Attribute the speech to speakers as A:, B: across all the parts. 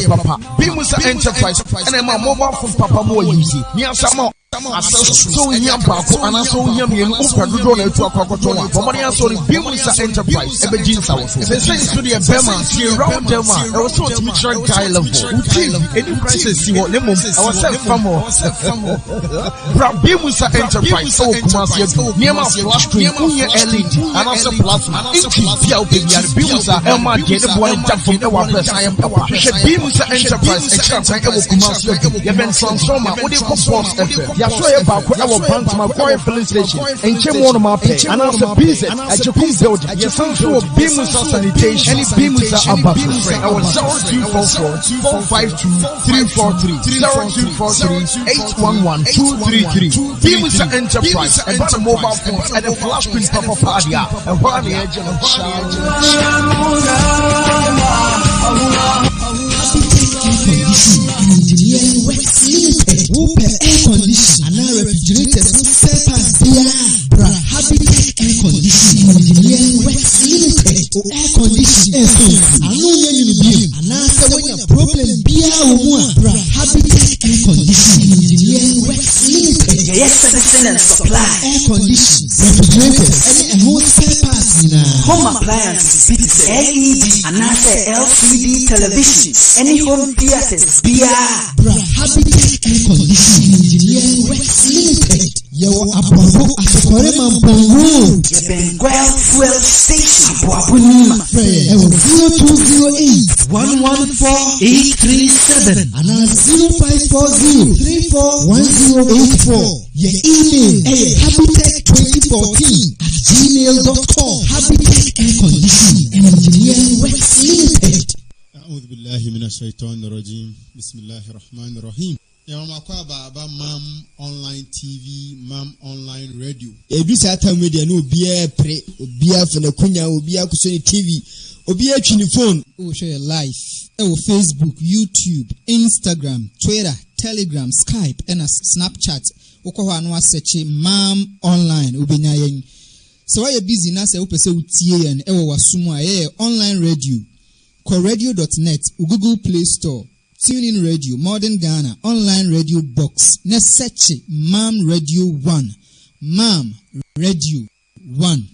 A: Papa, Bimusa Enterprise, and a mobile from Papa more easy. Near some so in Yampa, and also Yamian Upadron to a Cocotola. For money, I saw the Bimusa Enterprise, a Begin South. They say to the Bema, see around Dema, I was so to make sure guy level. Any prices see what Lemon, ourselves from more. Bimusa Enterprise, so Kumasi, near my flash screen, LED, and also plasma. Bimusa, Elma, get the boy jump from the water. I am Papa. Bimusa Enterprise, except I will Kumasi, Yaven Transformer, what do you compose? Yashoya Bako, our bank to my quiet filling station, and Chem one of my pay, and also busy at your Kum building. Your son show of Bimusa sanitation, any Bimusa Abba. Our 0244 452 343 0243 811 233. Bimusa Enterprise, and but a mobile phone, and a flash print Papa Padia, and one edge of
B: Engineering Works Limited. Open air condition and now refrigerators no spare parts there. Habitat Air Condition Engineering Works Limited. Air condition air source. I know you be. And now when your problem be Habitat Air Condition Engineering Works Limited.
C: Yes, citizen and supply.
B: Air condition, refrigerators, and whole spare parts.
C: Home appliances, LED, and LCD televisions, any home theaters,
B: Habitat Air Condition Engineering Works Limited. Yo, Abuabu Asokore Mampongo.
C: Benguel Fuel Station, Abuabunima.
B: 0208 114 837 and 0540 341084. Your email habitat2014@gmail.com. Habitat Air Condition Engineering Works Limited.
D: أعوذ بالله من الشيطان الرجيم بسم الله الرحمن الرحيم يا ماكوا بابا مام online TV mam online radio
E: Ebisa media no obiya pre obiya fene kunya obiya kusoni TV obiya twini phone
B: o share live e Facebook, YouTube, Instagram, Twitter, Telegram, Skype and Snapchat ukwa anu asearch mam online obenya yen so why you busy na say opese utie yen e wo wasumu aye online radio Coradio.net, Google Play Store, TuneIn Radio, Modern Ghana, Online Radio Box, Neseche, Mam Radio 1, Mam Radio 1,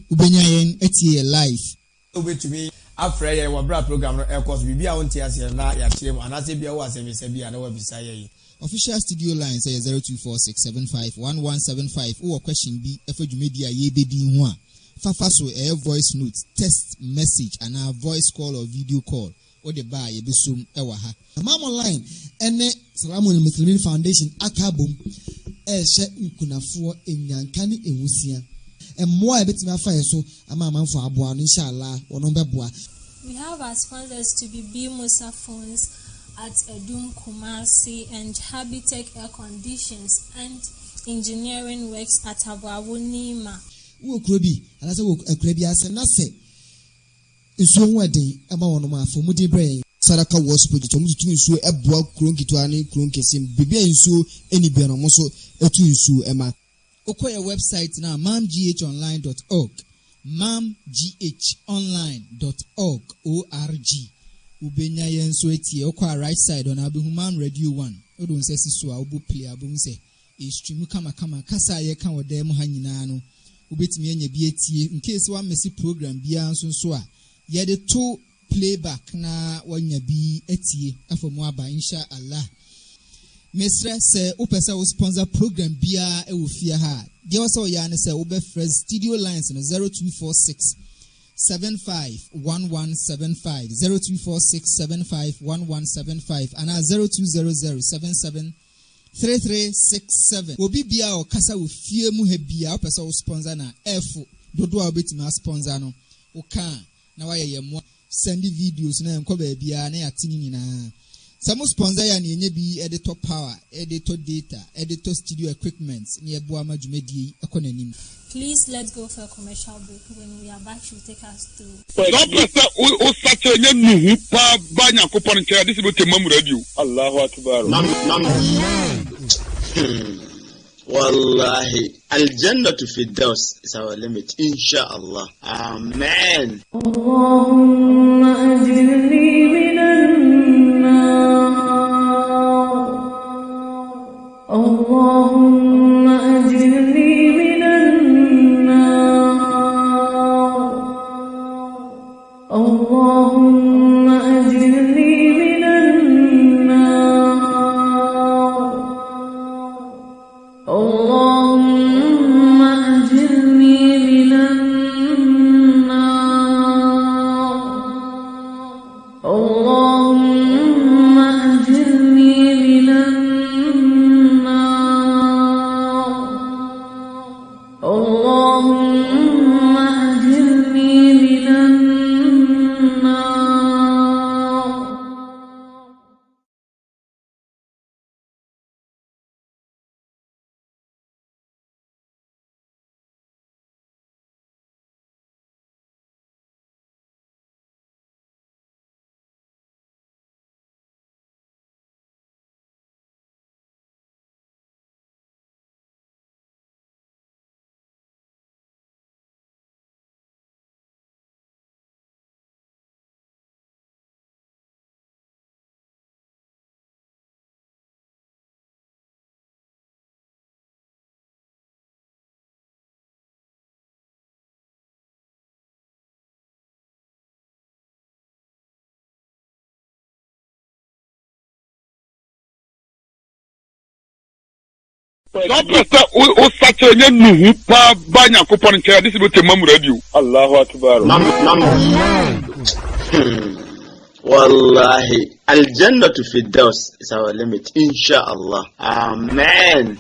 B: Ubenyayen etiye live.
E: Obetumi afra ye wabra program no ekos bibia wonti ase na ya chirem anase bia wo asemi se bia na wabisa ye.
B: Official studio line say 0246751175 or question B efadwumedi ye bedi ho a Fafa so a voice note, text message, and a voice call or video call. Or the buy a besum ewaha.
E: Mam online and Salamu Muslimin Foundation Akabum Shet Kunafua in Yankani in Wusia. And more a bit my fire so a mamma for Abuan, inshallah, or no Babua.
F: We have our sponsors to be Bimusa Phones at Edum Kumasi and Habitat Air Conditions and Engineering Works at Abuabu Nima.
E: Wo krobi anase wo akrabi ase na se nsuo nwade aba wono ma afo mudi brain Sadaka was project omu tu nsuo eboa kronkitu ani kronkesim bibia nsuo eni bia no mo so etu nsuo ema
B: okoye website na mamghonline.org mamghonline.org ubenya yenso etie okwa right side on abehu mam radio 1 odon sesi so a obo play abun se e stream kama kasa ye kan wodem ha nyina no ubetimi anya bi etie in case one messy program bia nso a ye de to playback na wanya bi etie afomu aba insha Allah mesra se opesa wo sponsor program bia e wo fia ha de wo so ya ne se wo be fresh studio lines no 0246 751175 0246751175 and 020077 3367 obi bia o kasa wo fie mu ha bia o pesa wo sponsor na F dodo a obetima sponsor no o ka na wa ye mo send videos na enko ba bia na yatini nyina some sponsor ya na enye bi editor power editor data editor studio equipment na ye bo amadwumadi ekonanim.
F: Please let's go for a commercial break. When we are back, she'll take us to.
G: This is Mamu Radio. Allahu Akbar.
H: Wallahi, Al-Jannah to Firdaus is our limit, inshallah. Amen.
G: Papa, o sache nye pa ba Nyankopon nche this be Mam Radio. Allahu Akbar.
H: Wallahi, Al-Jannah to Firdaus is our limit, inshallah. Amen.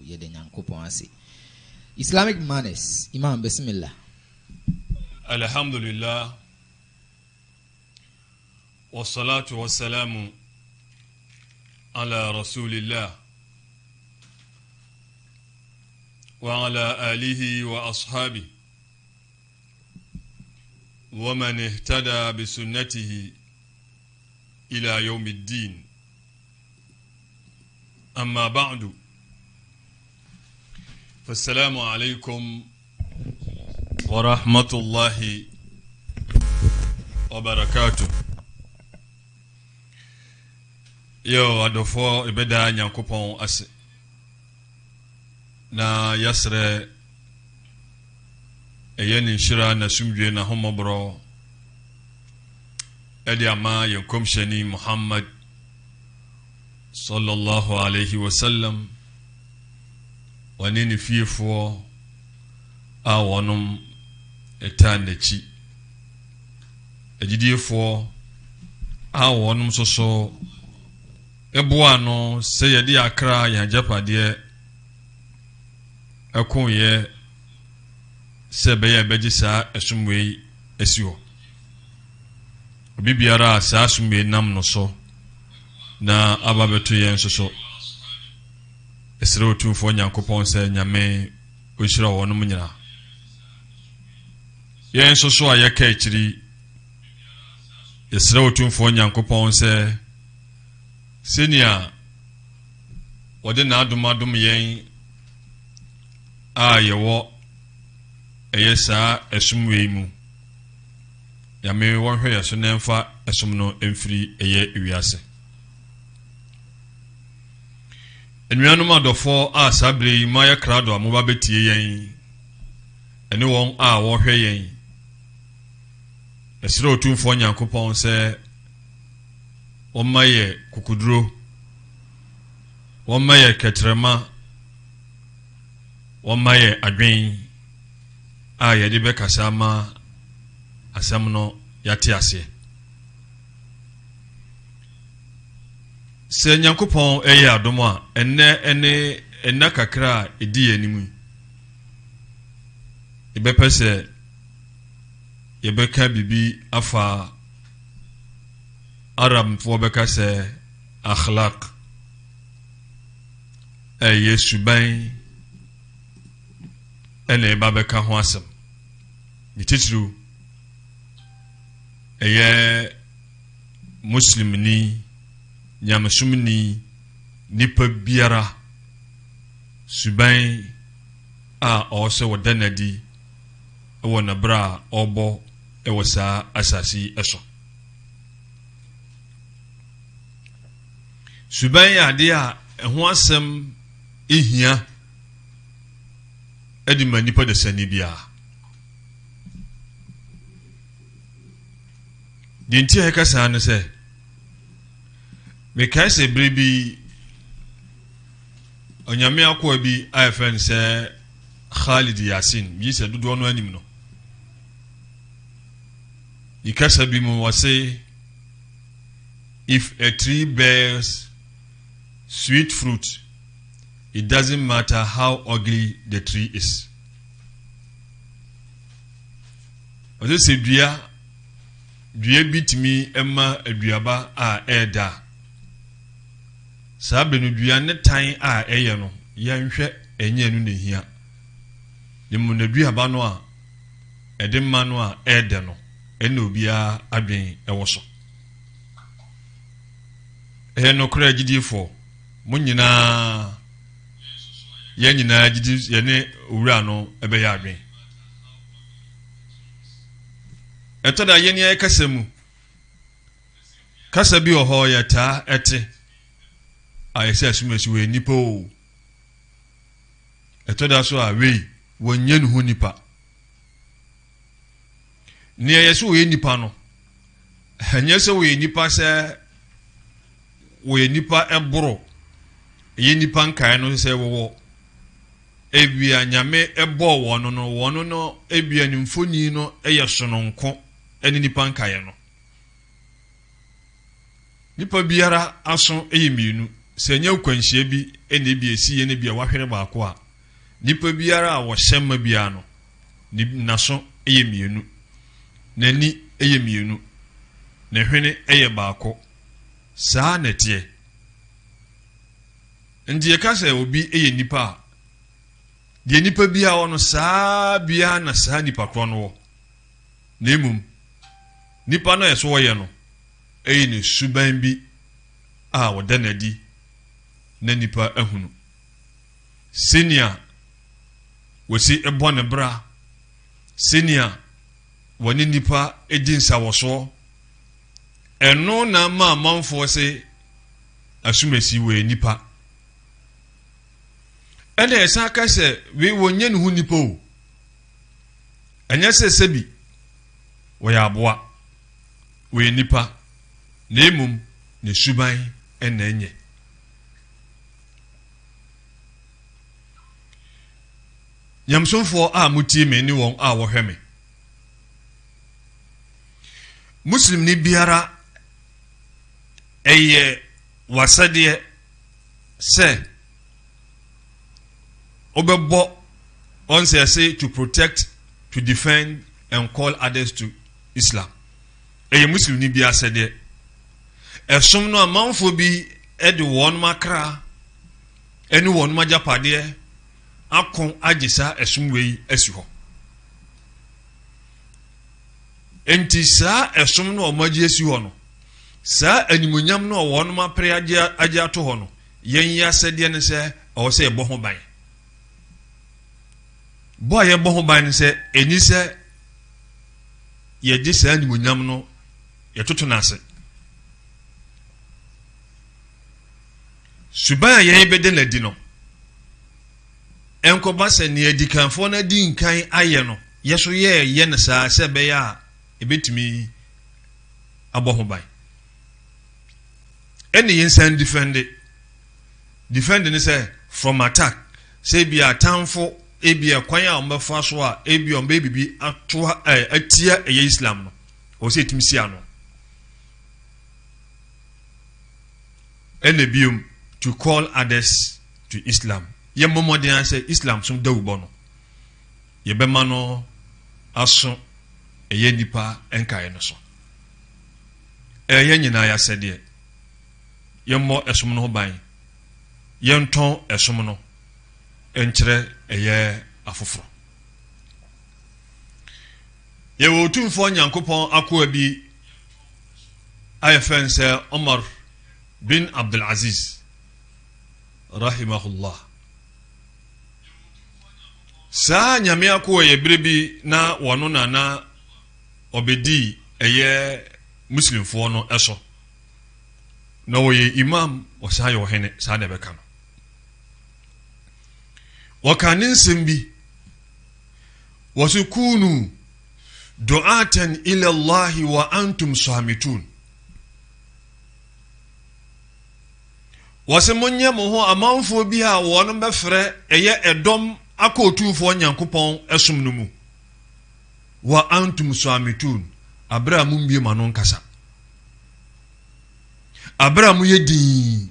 B: Yede Nyankopon ase. Islamic manners. Imam, bismillah.
I: Alhamdulillah. Wassalatu wassalamu ala rasulillah wa ala alihi wa ashabi wa man ihtada bi sunnatihi ila yawmiddin. Amma ba'du. Assalamu alaikum wa rahmatullahi wa barakatuh. Yo adofo ibeda Nyankopon ase na yasre eyeni shira na sumdwe na homobro edi ama yenkom sheni Muhammad sallallahu alaihi wasallam wanini fiefo a wonum etandachi egidiefo a wonum soso eboa no se yedi akra ya japade ekonye se be ya begisa esumwe esio obibiara sa asumwe nam no so na ababeto yen soso esere otumfo Nyankopon se nyame ohyira wonum nyina yen soso ayeka ekiri esere otumfo Nyankopon se senior wode na adumadum yen ayewo eyesa esumwe mu yame wonhwe yeso nemfa esum no emfiri eye wiase enuanum adofo a sabre maya krado amoba betie yen ene won a wo hwe yen esere otumfo Nyankopon se omaye kukuduro omaye ketrema omaye adwen a yede be kasama asam no yate ase se Nyankopon eye adomo a enne kakra edi animu ebepese yebeka bibi afa Arab fo beka se akhlaq yesuban ene babeka ho asem mititru muslimni nyamsumni nipa biara suban a ose wodanadi ewo na bra obo ewo sa asasi eso suban ade a ho asem ehia edi manipa de sani bia dinti heka sa ne se me kai se bribi onyame akwa bi afen se Khalid Yasin yi se dodo no anim no ikasa bi mu wase if a tree bears sweet fruit, it doesn't matter how ugly the tree is. Ose se dua bitimi emma aduaba a eda. Sabe no dua ne tan a eye no yanhwe enye no nehia. Nemu na duaba no a edemma no a ede no ene obia adwen ewoso. No kura gidifo munyina yanyina gidi yene owura no ebe ya adwen etoda yeni ay kasemu kasa bi oho ya ta ete ayese asumesi we nipa o etoda so a we wonye no ho nipa ne yeso we nipa no hanye se we nipa se we nipa eboro ye nipa nkae no se wo ebia nyame ebo wono no ebia nimfoni no eye sononko eni nipa nkae no nipa biara aso eye mienu se nya kwanhia bi ene bi esiye ne bia wahwere baako a nipa biara a wo hyemma bia no ni naso eye mienu nani eye mienu ne hwene eye baako saa netie ndiye kasa obi eye nipa de nipa bia wono saa bia na saa nipa kro no nemum nipa no yeso woye no eye ne suban bi a wodanadi na nipa ahunu senior wosi ebo ne bra senior woni nipa ejinsa woso eno na ma manfo se asumesi we nipa ene esa ka se we wonye ne hu nipa o anya se sebi we aboa we nipa na emum ne suban ena enye nyamsonfo a mutie me ni won a wo hweme muslim ni biara eye wasade se obebo on say to protect, to defend and call others to Islam. Eye muslim ni biara sede esom no amanfo bi ede won makra eni won majapade akon agisa esom wei asi ho enti saa esom no omaji asi ho no saa animonyam no won ma pre agya to ho no yen ya sede ne se o se ebo ho ban bo ye bo ho ban ne se eni se ye di saa animonyam no ye toto na ase suban ye bede na di no enko ba se ne adikanfo na di nkan aye no yeso ye ne saa se be ya ebetumi aboho ban eni yensan defend ne say from attack say bi atamfo ebia kwan a ombefa so a ebia ombebibi ato atia eye Islam no o say timisi ano ene bium to call others to Islam ye momodin say Islam sum dawubo no ye bema no aso eye nipa enkae no so eye nyina ya sede ye mo esom no ban ye nton esom no enkyere eye afoforo ye wo tumfo nyankopon akoa bi ayefense Omar bin Abdul Aziz rahimahullah sa nyame akoa ye brebi na wono na obedi eye muslimfo no eso na woye imam wasa yo hene sa na beka no wakanin simbi wasukunu du'atan ila Allah wa antum samitun wasemonye mo ho amanfo bi a wono befre eye edom akotufo nyankopon esum no mu wa antum samitun abraham mbie manon kasa abraham yedi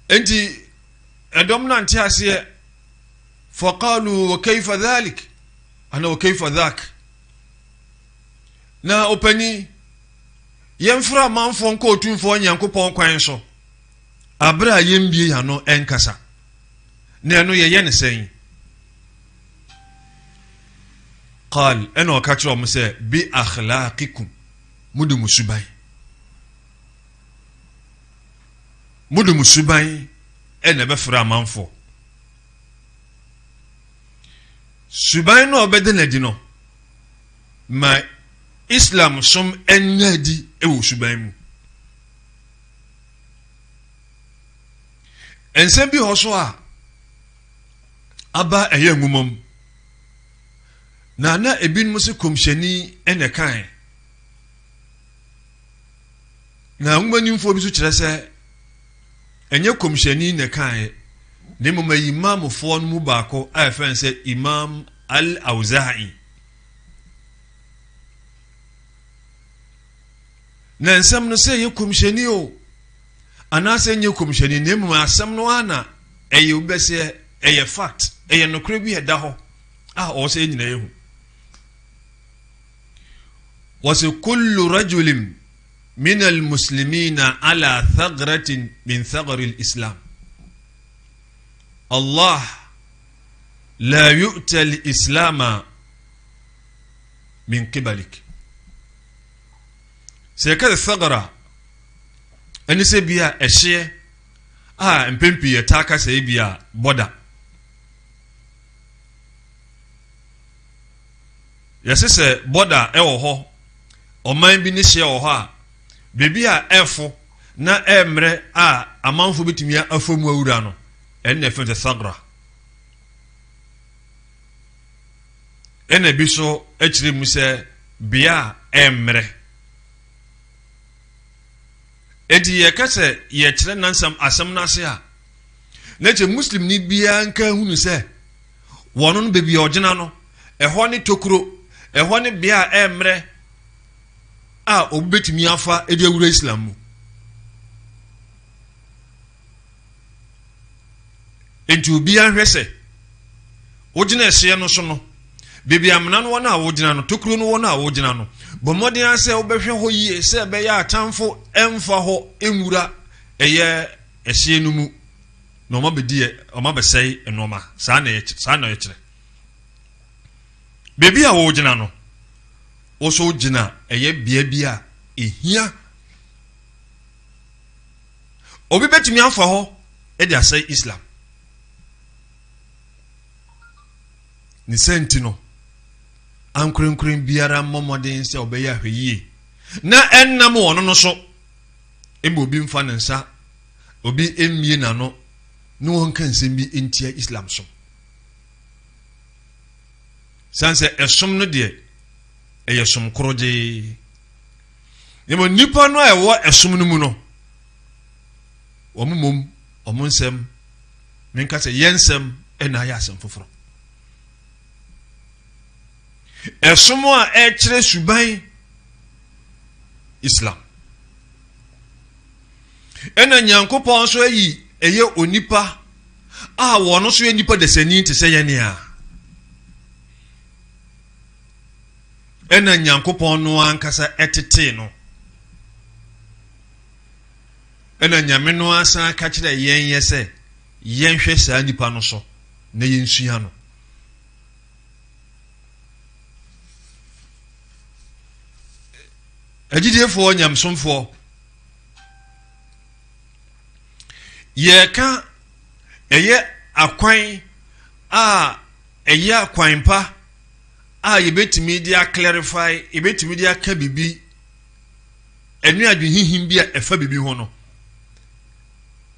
I: enti edom na ntiase faqalu wa kayfa dhalik ana wa kayfa dhak na opani yemfra manfo nko otumfo nyankopon kwan so abraham yembie ya no enkasa na eno ye ne sen قال انا وكاترو مسه باخلاقكم مدو مسباي انا بفرا مانفو سباي نو بدنا دينو ma Islam som enadi ewo suban mu ensem bi hoso a aba eye ngumom na ebin musu komhyani ene kan na ngmanimfo bi so kire se enye komhyani ne kan ne mama imam fo no mu baako a fen se Imam Al-Awza'i na nsem no se ye komhyani o anase nye komhyani ne mama asem no ana eye ubese eye fact eye nokre bi eda ho a o se nyina yehu وكل رجل من المسلمين على ثغرة من ثغر الإسلام الله لا يؤتى الإسلام من قبلك سيكاد الثغرة أني سيبيا أشياء مبمبي يتاكا سيبيا بودا يسيسي بودا هو oman bi ne hye wo ha bebi a efo na emre a amanfo bitumi afomu awura no enne fe sagra enne bi so akire mu se bia emre edi ye kase ye kire nansam asam na se a na che muslim ni bia nka hunu se wono no bebi ogena no eho ne tokuro eho ne bia emre obetimi afa edi awura Islam mu enti obi anhwese wogina ehye no so no bebi amna no wona wogina no tokuro no wona wogina no bomodin ase obehwe ho yie se be ya atamfo emfa ho enwura eye ehye no mu no ma bedie o ma besei enoma sa na ye kire bebi a wogina no oso gina eye bia ehia obi betimi afa ho e dia say Islam ni sentino ankrenkren biara momoden se obeya hweye na ennam wono no so ebe obi mfa ne nsa obi emmie na no no won kan sem bi entia Islam so sanse esom no de eye som kroje yemo nipa no ewo esum no mu no omumom omunsem menka se yensem ena ya asem foforo esum a ekire suban Islam ena nyankopon so ayi eye onipa a wono so ye nipa desani te se ye ne a ena nyankopon no ankasa etete no ena nyame no asa ka kire yen yese yen hwe saa nipa no so na yensua no agidefo nyamsomfo yeka eye akwan a eye akwan pa a yebetimi dia clarify yebetimi dia ka bibi enu adwehihim bia efa bibi ho no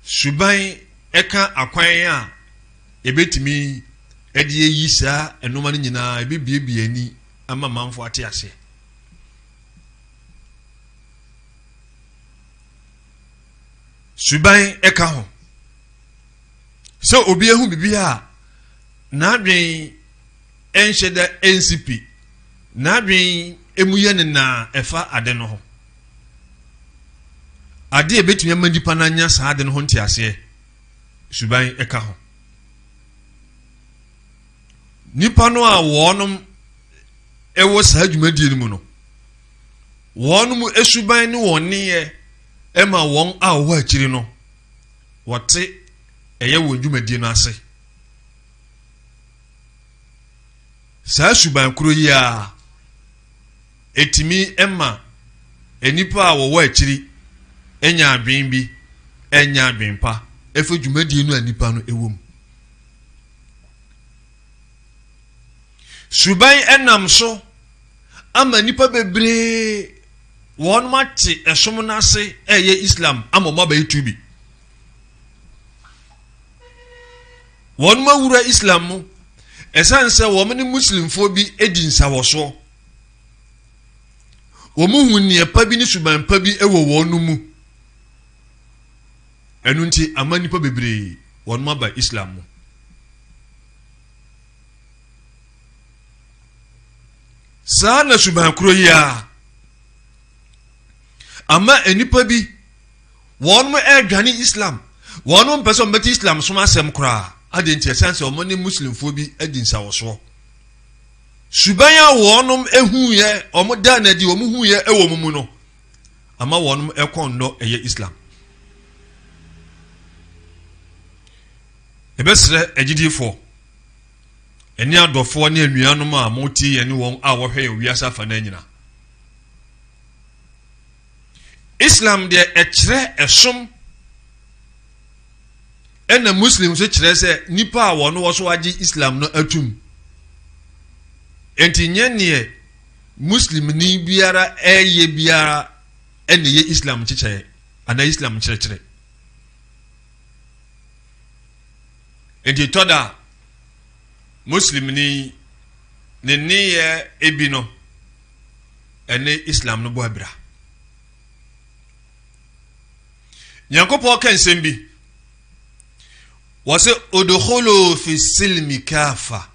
I: suban eka akwan a yebetimi edi eyi saa enoma no nyina ebibiebie ani ama manfo ate ase suban eka ho so obi ehu bibi a na adwen enhyeda NCP na adwen emuye ne na efa ade no ho ade ebetumi amandipa na nya saa ade no ho ntiase suban eka ho nipa no a wonom ewo saa dwumadie no mu no wonom esuban ne wonne ema won a wo akiri no wote eye wo dwumadie no ase saa suban kuro yi a etimi ema enipa a wo akiri enya adwen bi enya adwen pa efo dwumadie no anipa no ewom suban enam so ama nipa bebre won mate esom na ase eye Islam amoma ba yutubi won ma wura Islam mu esanse wo me ni muslim fo bi edi nsawoso wo mu hu ne pa bi ni suban pa bi ewo wonu mu enu nti ama nipa bebre won ma ba Islam mu sa na suban kuro ya ama enipa bi won mo edwane Islam won mo person bet Islam so asem kura adenti esanse omo ne muslim fo bi edi nsawoso suban ya wonum ehu ye omo da na di omo hu ye ewo mu no ama wonum ekondo eye Islam ebesre agidifo eni adofo ne anuanom a moti ye ne won a wo hwe wiasa fa na nyina Islam de ekire esom ena muslim so kire se nipa a wono wo so agi Islam no atum enti nyene muslim ni biara eye biara ene ye Islam chiche ana Islam chire enti toda muslim ni ne ye ebino ene Islam no bo abira Nyankopɔn kan sembi wase udkhulu fi silmi kafa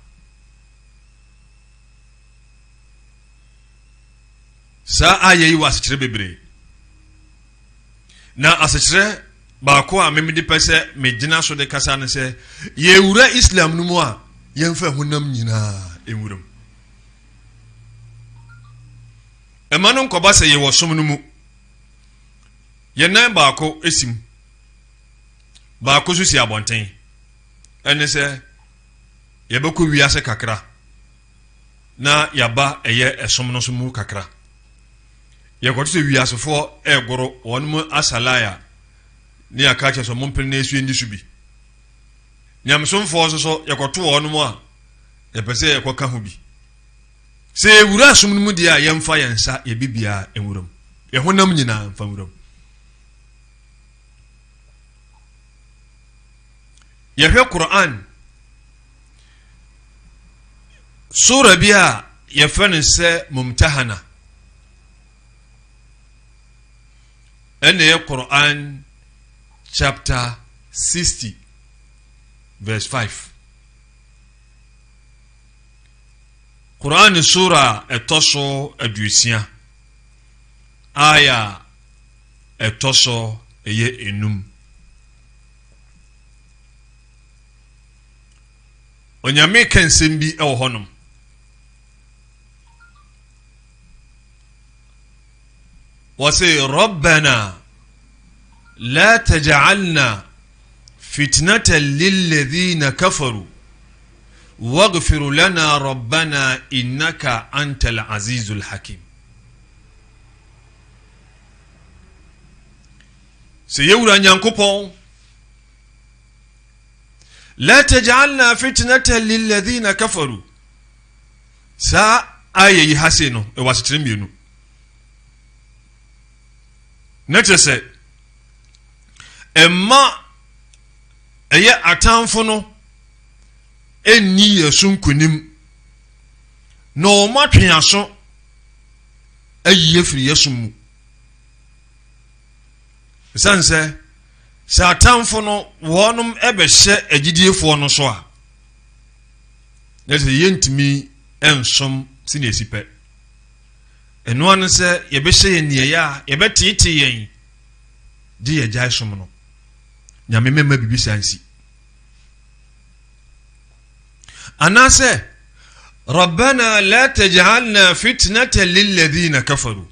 I: sa ayi wasechire bebre na asechire ba ko a memedi pese megina so de kasa ne se ye wura Islam no mu a yemfa honam nyina enwuram emanu nkoba se ye wosom no mu yenan ba ko esim ba ko susi abonten ene se yebeko wiase kakra na yaba eye esom no so mu kakra yekoto se wiase fo egoro wonmu asalaya ni akache so mompene na esu ndi subi nyamsomfo so yekoto wonmu a yepese yekoka ho bi se ewura asom no mu dia yemfa yensa yebibia enwuram yehonam nyina mfa nwuram yahwe Quran sura biya yafani se mumtahana ene Quran chapter 60 verse 5 Quran sura etoso adusia aya etoso eye enum onyame kensem bi ewo honom wase rabbana la taj'alna fitnatan lil ladhina kafaru waghfir lana rabbana innaka antal azizul hakim se yewura nyankopon لا تجعلنا فتنة للذين كفروا سا آية حسينو واسطرين بينو نتسى اما ايا اتانفونو اني يسون كنيم نو ما تياسو اي يفري يسمو سانسى Satanfo no wonum ebehye agidifo no so a nese yentimi ensom sine esipe eno an se yebehye yenie ya yebetete yen di yegya som no nyame mema bibi sansi anase rabbana la taj'alna fitnatan lil ladina kafaru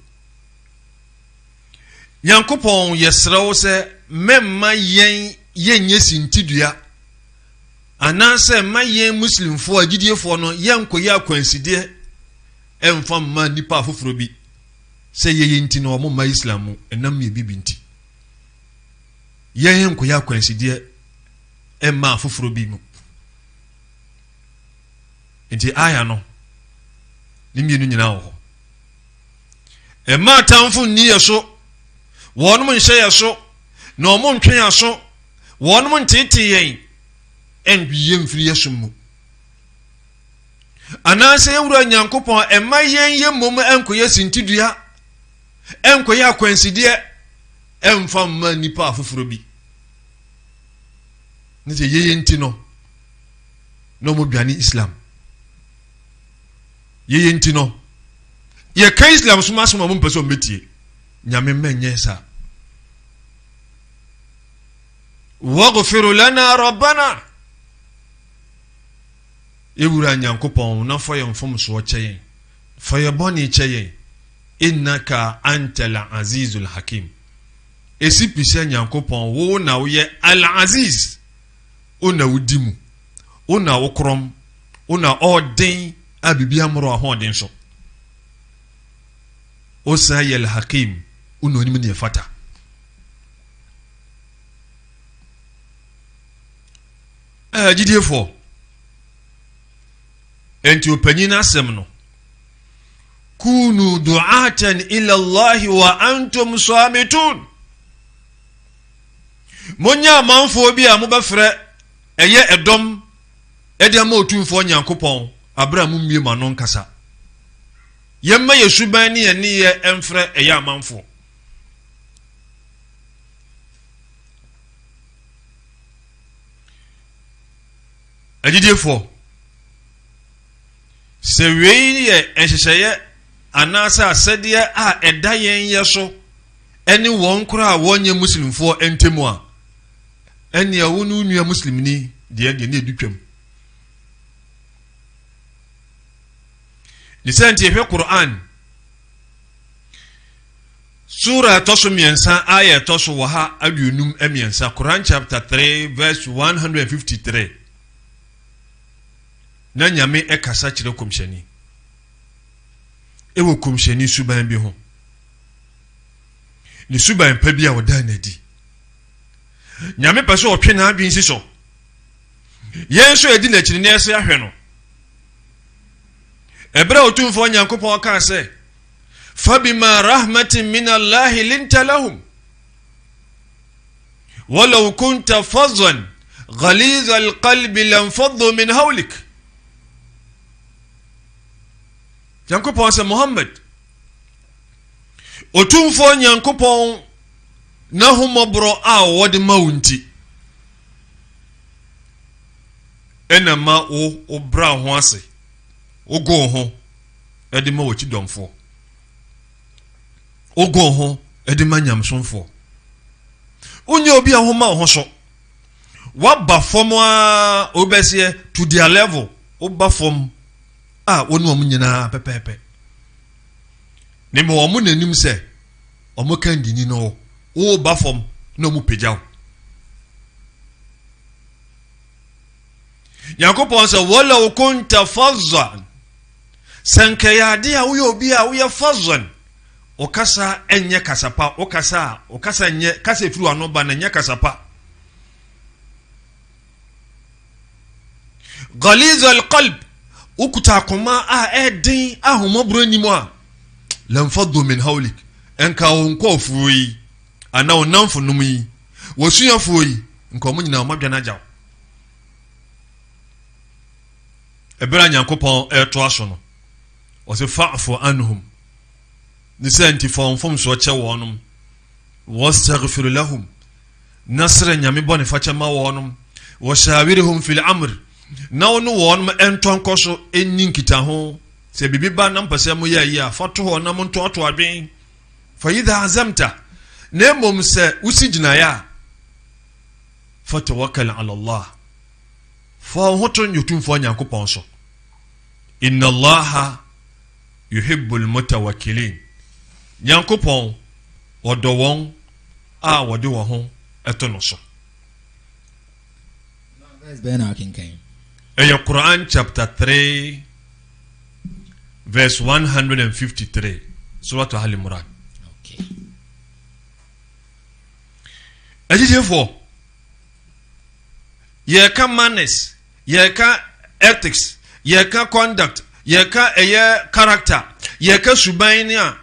I: Nyankopon yesrawo se memma yenye sintidua anase mayen muslimfo agidifo no yenkoye akwanside emfa ma nipa afoforo bi se yeyenti no mo ma islamu enam ye bibinti yenkoye akwanside emma afoforo bi mu enti aya no nimienu nyina wo ma tamfo ni yeso wonom nhye yeso na omo ntwen aso wonom ntete yen enbiye mfiri yeso mu anase ewura nyankopon ema yen yemom enkoye sintidua enkoye akwanside emfa ma nipa afoforo bi nze yeye ntino no mo biani islam yeye ntino ye ka islam suma suma mo mpese o metie nyame menye sa waghfir lana rabbana ewura nyankopon na fo ye mfom so cheyen fo ye boni cheyen innaka antal azizul hakim esi pise nyankopon wo na wo ye al aziz ona wudimu ona wokrom ona odin abibi amro ahodin so osa ye al hakim ono ni me fata GD4 enti opanyina asem no kunu du'atan ila Allah wa antum samitun monya manfo bi a mobafre eye edom ede ma otumfo nyankopon abra mu mie ma no nkasa yemma yesuban ne ye ye emfre eye amanfo GD4 se wei ye enhyehyeye anasa asede a eda yen yeso eni won kura wonye muslimfo entemu a eni awunu nua muslimni de na edutwam lisenti ehwe Quran sura tosumiensa aya tosu waha aduonum emiensa Quran chapter 3 verse 153 na nyame ekasa kire komhyani ewo komhyani suban bi ho ni suban pa bi a woda na di nyame pese otwe na adwen si so yenso edi na kire na ese ahwe no ebra otumfo nyankopon ka se fabima rahmatin min Allah linta lahum walau kunta fadhan غليظ القلب لانفضوا من حولك Yankopon se Muhammad otumfo Yankopon na humobro a wode maunti enama o bra ho ase o go ho ede ma wachi domfo o go ho ede ma nyamsonfo onye obi a homa ho so waba fom a obesie to their level oba fom wonu omu nyina pepepe ne mo omu nanim se omu kandini no wo ba fom na omu pejaw Yakopon se wala kunta fazzan sanka ya dia wo obi a wo fazzan okasa enye kasapa okasa nye kasa firu ano ba na nye kasapa غليظ القلب ukuta kuma edin ahomobro ni mo a lamfaddu min hawlik enka wonko fuyi ana onamfo numi wosuya fuyi nka mo nyina madwa na jaw ebra nyankopon eto aso no o se fa'fu anhum ni senti fom so che wonum wastaghfir lahum nasra nyame bone fache ma wonum washawirhum fil amr na onu won enton koso enni nkita ho se bibiba na mpase mo yayi a foto ho na mo ntoto adwen fa idha azamta nemom se usigina ya fatawakkal ala Allah fa hoton yutumfo nyankopon so inna Allah yuhibbul mutawakkilin nyankopon odo won a wode wo ho etono so
B: verse bena kinkan
I: Quran chapter 3 verse 153 Surah Al-Imran.
B: Okay.
I: Therefore, ye ka manners, ye ka ethics, ye ka conduct, ye ka character, ye ka subainia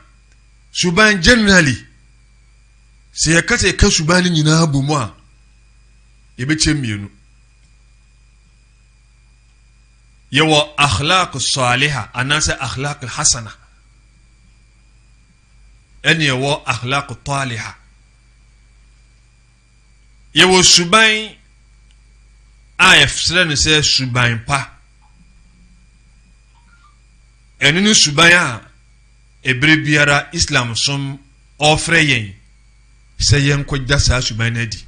I: suban generally se yakata ka suban nyina bu mu a yebechem mienu yawa akhlaq salihah anasa akhlaq hasana en yawa akhlaq talihah yawa suban afsre ne se suban pa enunu suban a ebre biara islam som ofre yen se yen kwagda sa suban na di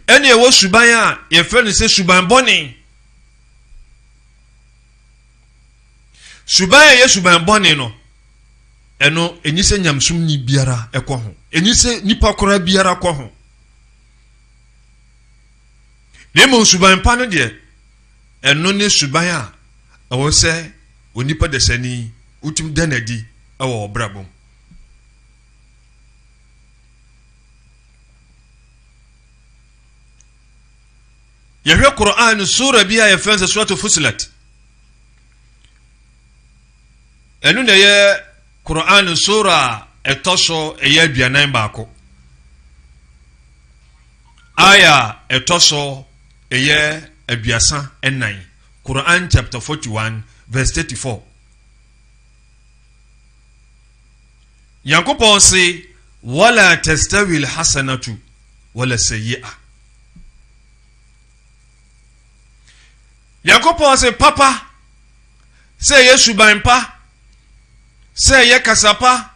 I: ene wo suban a ye fe ne se suban boni suban ye suban boni no eno enyi se nyamsum ni biara ekọ ho enyi se nipa kora biara kọ ho nemo suban pa no de eno ne suban a awo se onipa de sani utim danadi awo obrabom yahwe Qur'an sura biya ya fansa suratu Fusilat enu ne ye Qur'an sura etoso eye bianan baako aya etoso eye abiasa enan Quran chapter 41 verse 34 Yankopon say wala tastawi alhasanatu wala sayyi'a Yankopon say papa say yesu banpa say ye kasapa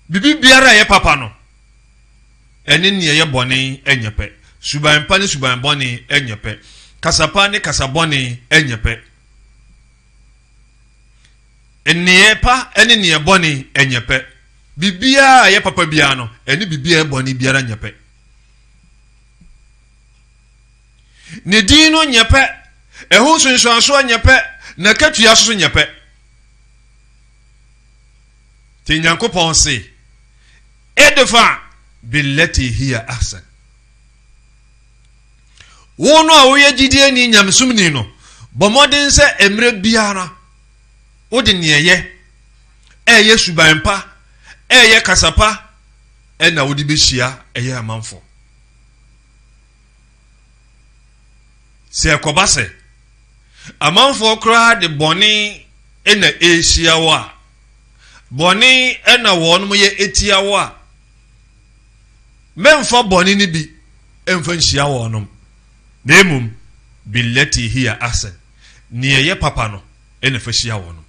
I: bibi biara ye papa no eni ne ye bone enyepe subanpa ne suban bone enyepe kasapa ne kasabone enyepe eniye pa eni ne bone enyepe bibia ye papa bia no eni bibia bone biara enyepe ne dino nyepe ehu sunsuanso enyepe na katua so nyepe ti Nyankopon se edfa billati hiya ahsan wono a woye gidie ni nyamsumni no bomodin se emre biara wodi neye eye subanpa eye kasapa na wodi behia eye amanfo se ekobase amanfo kra de boni na ehia wa boni na wonum ye etia wa memfa boni ni bi emfa nhia wonum nemum billati hiya ahsan niye ye papa no ene fa hia wonum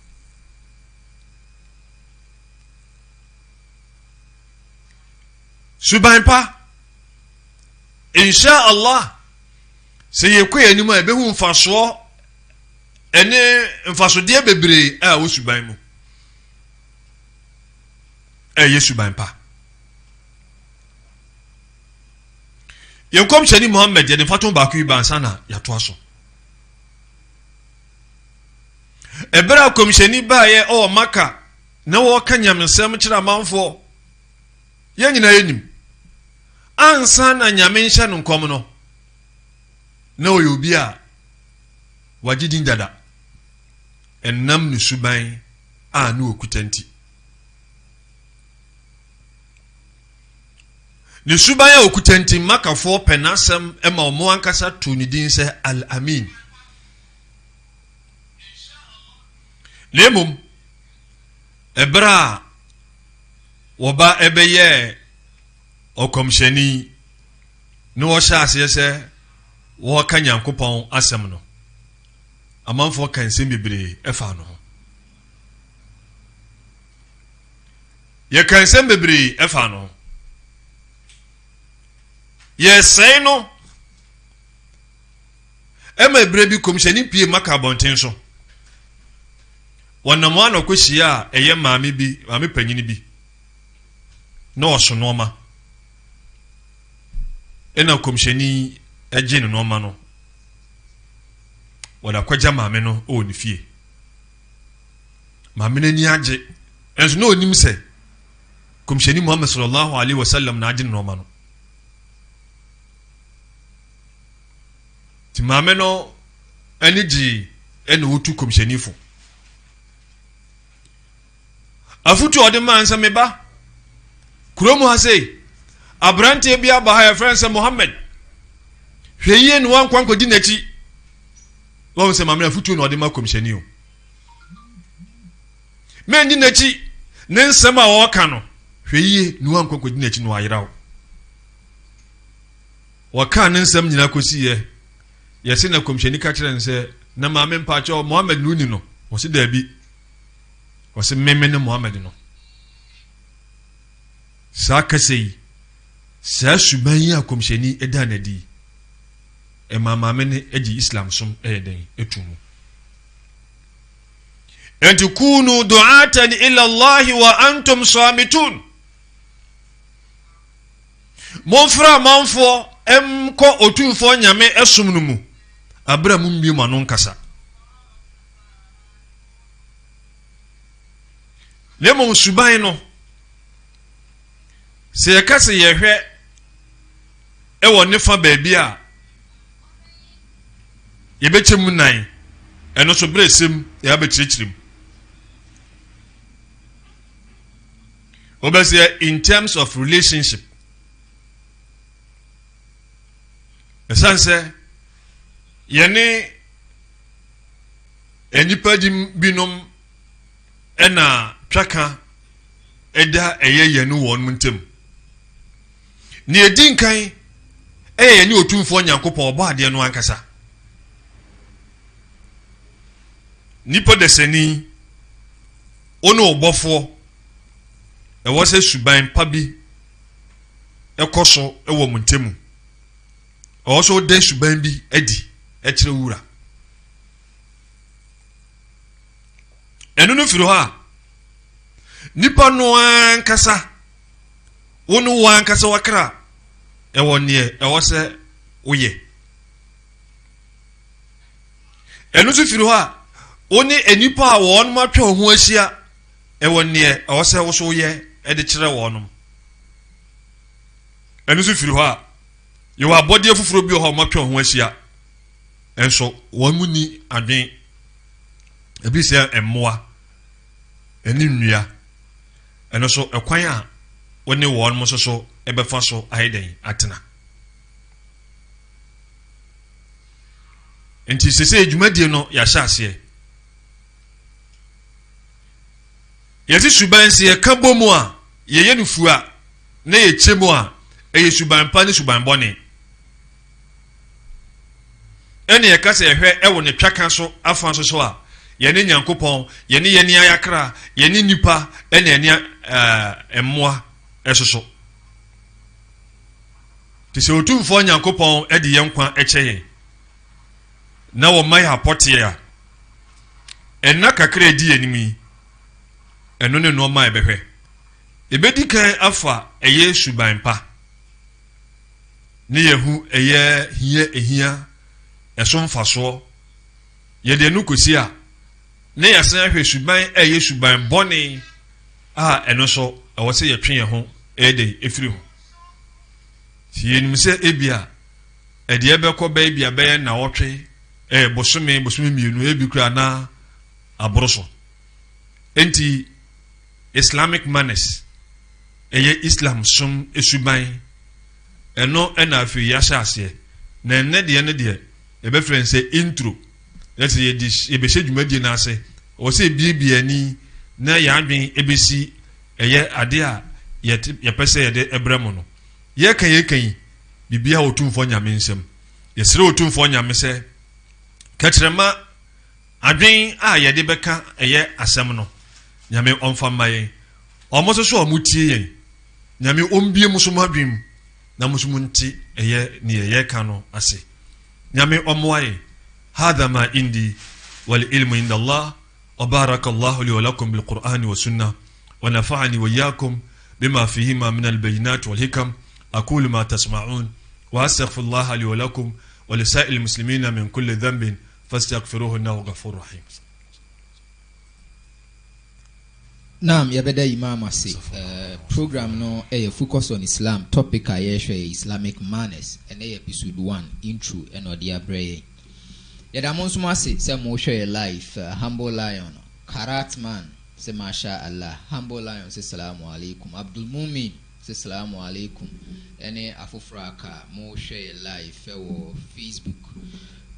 I: subanpa insha Allah se ye kwe anim a behu mfaso ene mfaso de bebre a wo suban mu subanpa Yenkom Shani Muhammad ye faton ba ku ba sana ya to aso ebra komshani ba ye o maka na wo kanyam nsem kira manfo ye nyina yenim ansa na nyame nhya no nkom no na o yobi a wagidin dada ennam ni suban a na okutanti ni subaya okutanti makafo penasem ema omo ankasa to ni din se al-amin lemum ebra woba ebeye okomsheni no sha ase wo ka Nyankopon asem no amanfo kan se bebre efa no ye kan se bebre efa no Yes, say no. Ema brebi komsheni pie maka bonten so. Wonna mo an okwhia eye maame bi, maame panyini bi. No so noma. Ena komsheni eje no noma no. Wada kwaja maame no o ni fie. Maame nani age. Enso no onim se. Komsheni Muhammad sallallahu alaihi wasallam na age no noma no. Ti maame no energy ene wotu komshenifo afutu ɔde man sɛ meba kurom ha sei abrante bi aba ha yɛfrɛ sɛ Mohammed hwɛ yie no wankwa nkɔdi n'akyi wɔn sɛ mamena afutu na ɔde ma kɔmhyɛni o mendi n'akyi ne nsɛm a wɔka no hwɛ yie no wankwa nkɔdi n'akyi no ayeraw wɔka ne nsɛm nyina kɔsiiɛ yɛse na kɔmhyɛni ka kyerɛ ne sɛ na maame mpakyɛ Mohammed no ni no wɔse daabi wɔse meme ne Mohammed no saa kasa yi saa suban yi a kɔmhyɛni ɛda n'adi ɛma maame ne agye Islam som ɛyɛ den ɛtu mu enti kunu du'atan ila Allah wa antum samitun monfra manfo ɛmkɔ otumfo nyame ɛsom no mu abra mu mbie mu ano nkasa lemo suban no sɛ yɛka sɛ yɛhwɛ ɛwɔ ne fa baabi a yɛbɛkyɛ mu nan ɛno so berɛ sɛm yɛabɛkyerɛkyerɛ mu wobɛsɛ in terms of relationship ɛsiane sɛ yɛne anipa binom ɛna twaka ɛda ɛyɛ yɛne wɔn mu ntam ne ɛdi nkan ɛyɛ yɛne otumfoɔ Nyankopɔn ɔbɔ adeɛ no ankasa nipa desani ono ɔbɔfoɔ ɛwɔ sɛ suban pa bi ɛkɔ so ɛwɔ mu ntamu ɔwɔ so ɔda suban bi adi ɛkyerɛ wura ɛno no firi hɔ a nipa no ankasa wono wo ankasa wakra ɛwɔ neɛ ɛwɔ sɛ woyɛ ɛno so firi hɔ a wone anipa a wɔn ma twɛ ho ahyia ɛwɔ neɛ ɛwɔ sɛ wo so woyɛ ɛde kyerɛ wɔn ɛno so firi hɔ a yɛwɔ abɔdeɛ foforɔ bi wɔ hɔ ma twɛ ho ahyia ɛnso wɔn mu ni adwen ebi sɛ ɛmmoa ɛne nnua ɛno so ɛkwan a wone wɔn mo so ɛbɛfa so ayɛ den atena nti sese dwumadie no yɛahyɛ aseɛ yɛsi suban se yɛka bɔ mu a yɛyɛ no fu a na yɛkyɛ mu a ɛyɛ suban pa ne suban bɔne ɛne yɛka sɛ yɛhwɛ ɛwɔ ne twaka so afa so a yɛne Nyankopɔn yɛne ayakra yɛne nipa ɛne yɛne ɛmmoa ɛsoso te sɛ otumfoɔ Nyankopɔn ɛde yɛn nkwa ɛkyɛ yɛn na wɔma yɛ apɔteɛ a ɛnna kakra di anim yi ɛno ne nɔɔma ɛbɛhwɛ ɛbɛdi kan afa ɛyɛ suban pa ne yɛhu ɛyɛ ehia ɛso mfasoɔ yɛde no kosi a ne yɛsan ahwɛ suban ɛyɛ suban bɔne a ɛno so ɛwɔ sɛ yɛtwe yɛn ho ɛde ɛfiri ho si yɛnim sɛ ebia ɛdeɛ bɛkɔ bɛyɛ bia bɛyɛ na wɔtwe bosome mmienu ebi kura na aboro so enti Islamic manners ɛyɛ Islam som esuban ɛno ɛna afi yɛahyɛ aseɛ na ɛnɛ deɛ ne deɛ yɛbɛfrɛ sɛ intro yɛsɛ yɛbɛhyɛ dwumadie no ase ɔwɔ sɛ ebiebie ani na yɛadwen ebesi ɛyɛ ade a yɛpɛ sɛ yɛde ɛbrɛ mu no yɛka yi bibia a otumfoɔ nyame nsɛm yɛsrɛ otumfoɔ nyame sɛ kɛkyerɛma adwen a yɛde bɛka ɛyɛ asɛm no nyame ɔmfa mma yɛn ɔmo so ɔmo tie yɛn nyame ɔmbie mu so adwen na mo so mo nti ɛyɛ ne yɛka no ase nyame ɔmmoa yɛn hadha ma indi wal ilmu inda Allah wa barakallahu li wa lakum bil qur'ani wa sunnah wa nafa'ani wa iyyakum bima fihima min al bayinat wal hikam aqulu ma tasma'un wa astaghfirullah li wa lakum wa li sa'il muslimina min kulli dhanbin fastaghfiruhu innahu ghafurur rahim.
B: Naam, yabeda imam ase program no focus on Islam topic a yɛhwɛ Islamic manners and episode 1 intro and odi abrɛ yɛda mo nso ase sɛ mo hwɛ live humble lion karat man say masha Allah. Humble Lion say salamu alaikum. Abdul Mumin say salamu alaikum. Any afufraka mo share live for Facebook.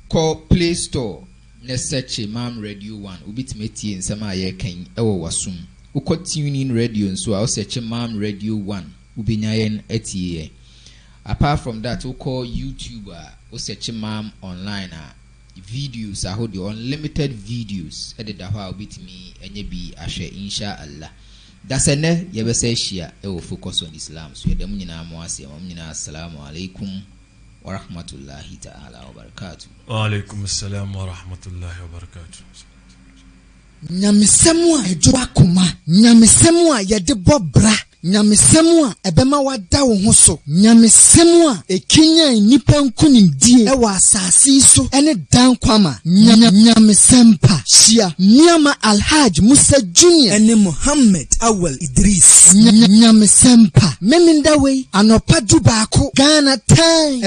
B: Call Play Store. Let's search Mam Radio 1. Ubitimeti in sama ye ken ewo wasum. Uko tuning radio so I'll search Mam Radio 1. Ubinyayen etiye. Apart from that, we call YouTuber. We search Mam online. Videos I hold the unlimited videos. Edit the how bit me and ye be ashe inshallah. That's a ne ye be say share. Will focus on Islam. So the munina moasi munina assalamu alaikum wa rahmatullahi ta'ala wa barakatuh.
I: Wa alaikum assalam wa rahmatullahi wa barakatuh.
E: Nyamesemu a ejo akoma, nyamesemu a yede bobra, nyamesemu a ebema wada wo ho so, nyamesemu a ekinya nipa nkunimdie e wa asase so ene dan kwama, nyamesempa shia Niama Alhaj Musa Junior
C: ene Muhammad Awal Idris
E: nyamesempa meminda we anopa du baako Ghana time